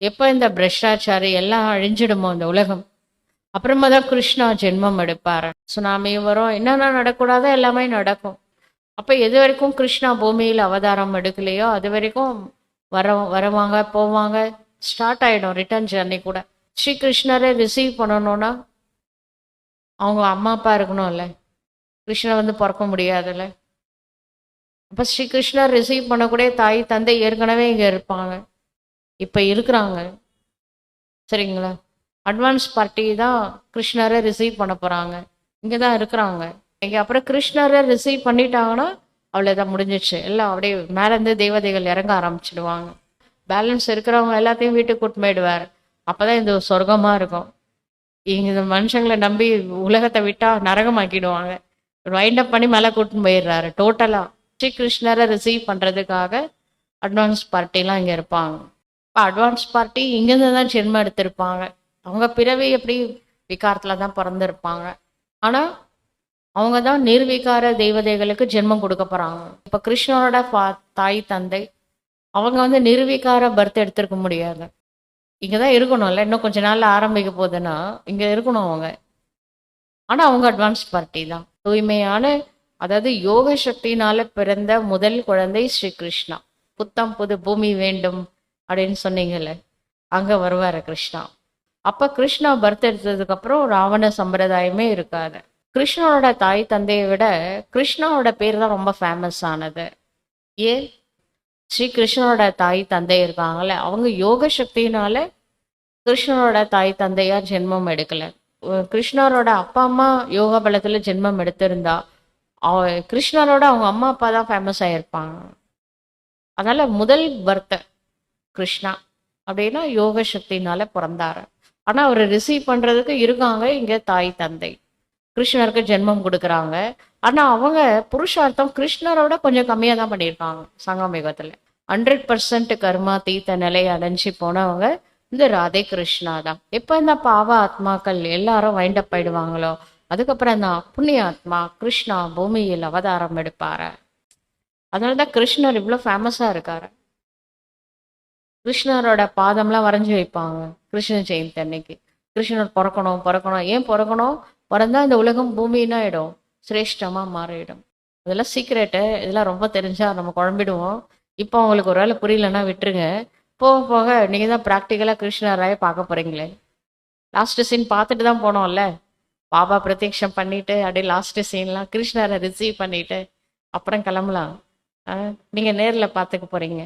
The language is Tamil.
எப்போ இந்த பிரஷ்டாச்சாரி எல்லாம் அழிஞ்சிடுமோ இந்த உலகம், அப்புறமா தான் கிருஷ்ணா ஜென்மம் எடுப்பார். சுனாமி வரும், என்னென்ன நடக்கூடாதோ எல்லாமே நடக்கும். அப்போ எது வரைக்கும் கிருஷ்ணா பூமியில் அவதாரம் எடுக்கலையோ அது வரைக்கும் வருவாங்க போவாங்க, ஸ்டார்ட் ஆகிடும் ரிட்டர்ன் ஜர்னி கூட. ஸ்ரீ கிருஷ்ணரை ரிசீவ் பண்ணணும்னா அவங்க அம்மா அப்பா இருக்கணும்ல, கிருஷ்ணர் வந்து பிறக்க முடியாதுல்ல. அப்போ ஸ்ரீ கிருஷ்ணர் ரிசீவ் பண்ணக்கூடிய தாய் தந்தை ஏற்கனவே இங்கே இருப்பாங்க, இப்போ இருக்கிறாங்க. சரிங்களா? அட்வான்ஸ் பார்ட்டி தான் கிருஷ்ணரை ரிசீவ் பண்ண போகிறாங்க, இங்கே தான் இருக்கிறாங்க. இங்கே அப்புறம் கிருஷ்ணரை ரிசீவ் பண்ணிட்டாங்கன்னா அவ்வளோதான், முடிஞ்சிச்சு. எல்லாம் அப்படியே மேலேருந்து தேவதைகள் இறங்க ஆரம்பிச்சிடுவாங்க. பேலன்ஸ் இருக்கிறவங்க எல்லாத்தையும் வீட்டுக்கு கூட்டு போயிடுவார். அப்போ தான் இந்த சொர்க்கமாக இருக்கும். இங்கே இந்த மனுஷங்களை நம்பி உலகத்தை விட்டால் நரகமாக்கிடுவாங்க. வைண்ட் அப் பண்ணி மேலே கூட்டின்னு போயிடுறாரு டோட்டலாக. ஸ்ரீ கிருஷ்ணரை ரிசீவ் பண்ணுறதுக்காக அட்வான்ஸ் பார்ட்டிலாம் இங்கே இருப்பாங்க. இப்போ அட்வான்ஸ் பார்ட்டி இங்கேருந்து தான் ஜென்மம் எடுத்திருப்பாங்க. அவங்க பிறவி எப்படி விகாரத்தில் தான் பிறந்திருப்பாங்க. ஆனால் அவங்க தான் நிர்விகார தெய்வதைகளுக்கு ஜென்மம் கொடுக்க போகிறாங்க. இப்போ கிருஷ்ணனோட தாய் தந்தை அவங்க வந்து நிர்விகார பர்த் எடுத்திருக்க முடியாது. இங்கே தான் இருக்கணும்ல, இன்னும் கொஞ்ச நாளில் ஆரம்பிக்க போகுதுன்னா இங்கே இருக்கணும் அவங்க. ஆனால் அவங்க அட்வான்ஸ் பார்ட்டி தான். தூய்மையான, அதாவது யோக சக்தினால பிறந்த முதல் குழந்தை ஸ்ரீ கிருஷ்ணா. புத்தம் புது பூமி வேண்டும் அப்படின்னு சொன்னீங்கல்ல, அங்கே வருவார் கிருஷ்ணா. அப்போ கிருஷ்ணா பர்த் எடுத்ததுக்கப்புறம் ராவண சம்பிரதாயமே இருக்காது. கிருஷ்ணனோட தாய் தந்தையை விட கிருஷ்ணாவோட பேர் தான் ரொம்ப ஃபேமஸ் ஆனது. ஏன்? ஸ்ரீ கிருஷ்ணனோட தாய் தந்தை இருக்காங்கல்ல, அவங்க யோக சக்தினால கிருஷ்ணனோட தாய் தந்தையா ஜென்மம் எடுக்கல. கிருஷ்ணரோட அப்பா அம்மா யோக பலத்தில் ஜென்மம் எடுத்திருந்தா கிருஷ்ணரோட அவங்க அம்மா அப்பா தான் ஃபேமஸ் ஆகியிருப்பாங்க. அதனால முதல் பர்த்த கிருஷ்ணா அப்படின்னா யோக சக்தினால பிறந்தாரு. ஆனால் அவரை ரிசீவ் பண்ணுறதுக்கு இருக்காங்க இங்கே தாய் தந்தை, கிருஷ்ணருக்கு ஜென்மம் கொடுக்குறாங்க. ஆனால் அவங்க புருஷார்த்தம் கிருஷ்ணரோட கொஞ்சம் கம்மியாக தான் பண்ணியிருக்காங்க. சங்கமயுகத்தில் 100% கர்மா தீத்த நிலை அடைஞ்சி போனவங்க இந்த ராதே கிருஷ்ணா தான். எப்போ இந்த பாவ ஆத்மாக்கள் எல்லாரும் வைண்டப் ஆயிடுவாங்களோ அதுக்கப்புறம் தான் புண்ணிய ஆத்மா கிருஷ்ணா பூமியில் அவதாரம் எடுப்பாரு. அதனால தான் கிருஷ்ணர் இவ்வளோ ஃபேமஸாக இருக்காரு. கிருஷ்ணரோட பாதம்லாம் வரைஞ்சி வைப்பாங்க கிருஷ்ண ஜெயந்தி அன்னைக்கு. கிருஷ்ணர் பிறக்கணும் பிறக்கணும். ஏன் பிறக்கணும்? பிறந்தா இந்த உலகம் பூமின்னா இடம் சிரேஷ்டமாக மாறிடும். இதெல்லாம் சீக்ரெட்டு, இதெல்லாம் ரொம்ப தெரிஞ்சால் நம்ம குழம்பிடுவோம். இப்போ அவங்களுக்கு ஒரு வேளை புரியலன்னா விட்டுருங்க. போக போக நீங்கள் தான் ப்ராக்டிக்கலாக கிருஷ்ணராயே பார்க்க போகிறீங்களே. லாஸ்ட்டு சீன் பார்த்துட்டு தான் போனோம்ல, பாபா பிரத்யக்ஷம் பண்ணிவிட்டு அப்படியே லாஸ்ட்டு சீன்லாம் கிருஷ்ணரை ரிசீவ் பண்ணிவிட்டு அப்புறம் கிளம்பலாம். நீங்கள் நேரில் பார்த்துக்க போகிறீங்க.